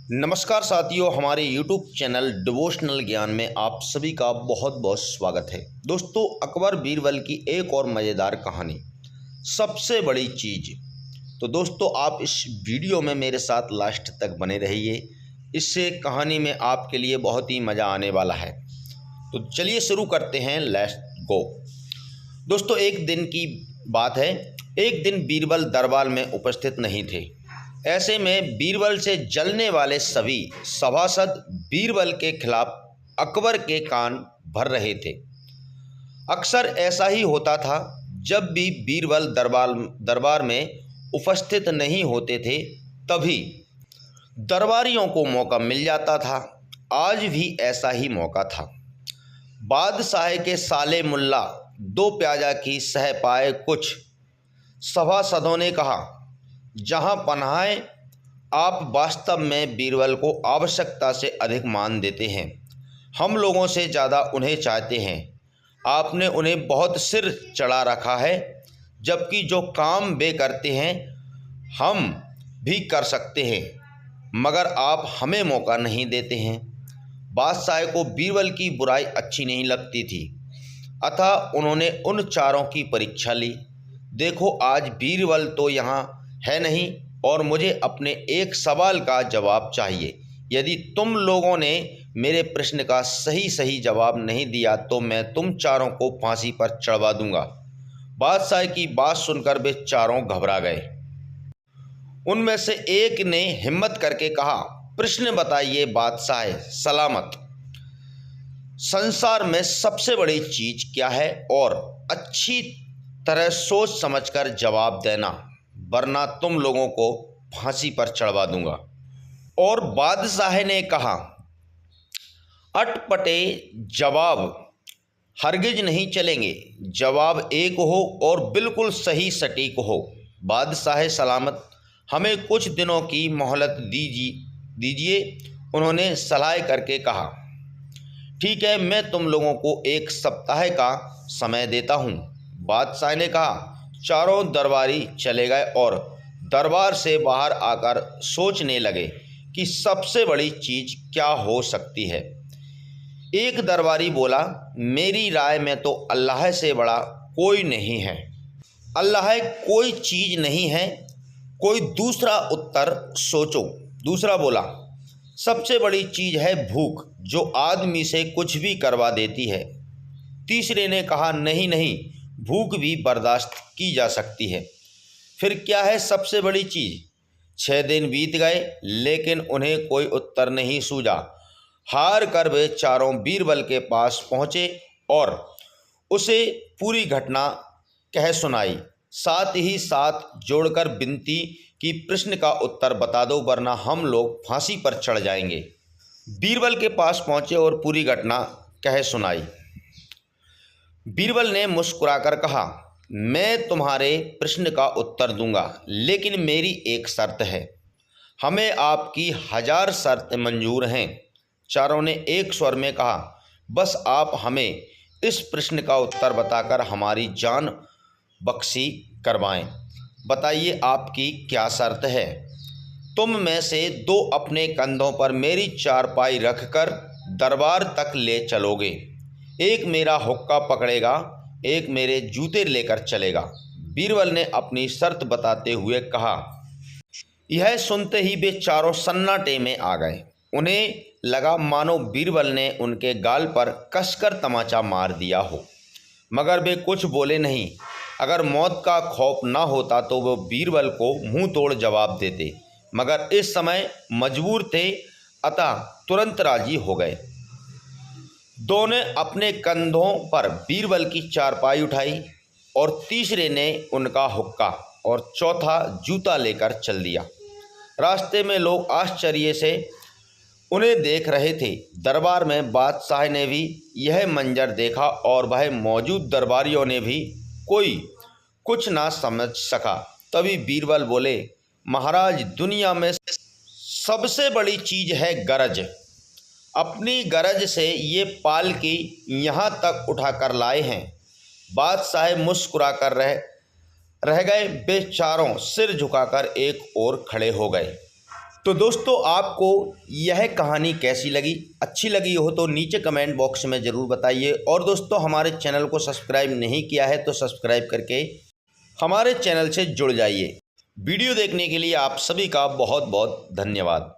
नमस्कार साथियों, हमारे YouTube चैनल डिवोशनल ज्ञान में आप सभी का बहुत बहुत स्वागत है। दोस्तों, अकबर बीरबल की एक और मज़ेदार कहानी, सबसे बड़ी चीज़। तो दोस्तों, आप इस वीडियो में मेरे साथ लास्ट तक बने रहिए। इससे कहानी में आपके लिए बहुत ही मज़ा आने वाला है। तो चलिए शुरू करते हैं, लेट्स गो। दोस्तों, एक दिन की बात है। एक दिन बीरबल दरबार में उपस्थित नहीं थे। ऐसे में बीरबल से जलने वाले सभी सभासद बीरबल के खिलाफ अकबर के कान भर रहे थे। अक्सर ऐसा ही होता था, जब भी बीरबल दरबार में उपस्थित नहीं होते थे, तभी दरबारियों को मौका मिल जाता था। आज भी ऐसा ही मौका था। बादशाह के साले मुल्ला दो प्याजा की सह पाए कुछ सभासदों ने कहा, जहां पनाहें आप वास्तव में बीरबल को आवश्यकता से अधिक मान देते हैं। हम लोगों से ज़्यादा उन्हें चाहते हैं। आपने उन्हें बहुत सिर चढ़ा रखा है, जबकि जो काम वे करते हैं हम भी कर सकते हैं, मगर आप हमें मौका नहीं देते हैं। बादशाह को बीरबल की बुराई अच्छी नहीं लगती थी, अतः उन्होंने उन चारों की परीक्षा ली। देखो, आज बीरबल तो यहाँ है नहीं और मुझे अपने एक सवाल का जवाब चाहिए। यदि तुम लोगों ने मेरे प्रश्न का सही जवाब नहीं दिया तो मैं तुम चारों को फांसी पर चढ़वा दूंगा। बादशाह की बात सुनकर वे चारों घबरा गए। उनमें से एक ने हिम्मत करके कहा, प्रश्न बताइए बादशाह सलामत। संसार में सबसे बड़ी चीज क्या है, और अच्छी तरह सोच समझकर जवाब देना, वरना तुम लोगों को फांसी पर चढ़वा दूंगा। और बादशाह ने कहा, अटपटे जवाब हरगिज नहीं चलेंगे। जवाब एक हो और बिल्कुल सही सटीक हो। बादशाह सलामत, हमें कुछ दिनों की मोहलत दीजिए। उन्होंने सलाह करके कहा, ठीक है, मैं तुम लोगों को एक सप्ताह का समय देता हूँ। बादशाह ने कहा। चारों दरबारी चले गए और दरबार से बाहर आकर सोचने लगे कि सबसे बड़ी चीज़ क्या हो सकती है। एक दरबारी बोला, मेरी राय में तो अल्लाह से बड़ा कोई नहीं है। अल्लाह कोई चीज़ नहीं है। कोई दूसरा उत्तर सोचो। दूसरा बोला, सबसे बड़ी चीज़ है भूख, जो आदमी से कुछ भी करवा देती है। तीसरे ने कहा, नहीं, भूख भी बर्दाश्त की जा सकती है। फिर क्या है सबसे बड़ी चीज़? 6 दिन बीत गए, लेकिन उन्हें कोई उत्तर नहीं सूझा। हार कर वे चारों बीरबल के पास पहुँचे और उसे पूरी घटना कह सुनाई। साथ ही साथ जोड़कर विनती कि प्रश्न का उत्तर बता दो, वरना हम लोग फांसी पर चढ़ जाएंगे। बीरबल के पास पहुँचे और पूरी घटना कह सुनाई। बीरबल ने मुस्कुराकर कहा, मैं तुम्हारे प्रश्न का उत्तर दूंगा, लेकिन मेरी एक शर्त है। हमें आपकी 1000 शर्तें मंजूर हैं। चारों ने एक स्वर में कहा, बस आप हमें इस प्रश्न का उत्तर बताकर हमारी जान बख्शी करवाएं। बताइए, आपकी क्या शर्त है? तुम में से 2 अपने कंधों पर मेरी चारपाई रखकर दरबार तक ले चलोगे। एक मेरा हुक्का पकड़ेगा, एक मेरे जूते लेकर चलेगा। बीरबल ने अपनी शर्त बताते हुए कहा। यह सुनते ही वे चारों सन्नाटे में आ गए। उन्हें लगा मानो बीरबल ने उनके गाल पर कसकर तमाचा मार दिया हो, मगर वे कुछ बोले नहीं। अगर मौत का खौफ न होता तो वो बीरबल को मुंह तोड़ जवाब देते, मगर इस समय मजबूर थे, अतः तुरंत राजी हो गए। दो ने अपने कंधों पर बीरबल की चारपाई उठाई और तीसरे ने उनका हुक्का और चौथा जूता लेकर चल दिया। रास्ते में लोग आश्चर्य से उन्हें देख रहे थे। दरबार में बादशाह ने भी यह मंजर देखा और वह मौजूद दरबारियों ने भी कोई कुछ ना समझ सका। तभी बीरबल बोले, महाराज, दुनिया में सबसे बड़ी चीज़ है गरज। अपनी गरज से ये पालकी यहाँ तक उठाकर लाए हैं। बादशाह मुस्कुरा कर रह गए। वे चारों सिर झुकाकर एक ओर खड़े हो गए। तो दोस्तों आपको यह कहानी कैसी लगी, अच्छी लगी हो तो नीचे कमेंट बॉक्स में ज़रूर बताइए। और दोस्तों हमारे चैनल को सब्सक्राइब नहीं किया है तो सब्सक्राइब करके हमारे चैनल से जुड़ जाइए। वीडियो देखने के लिए आप सभी का बहुत बहुत धन्यवाद।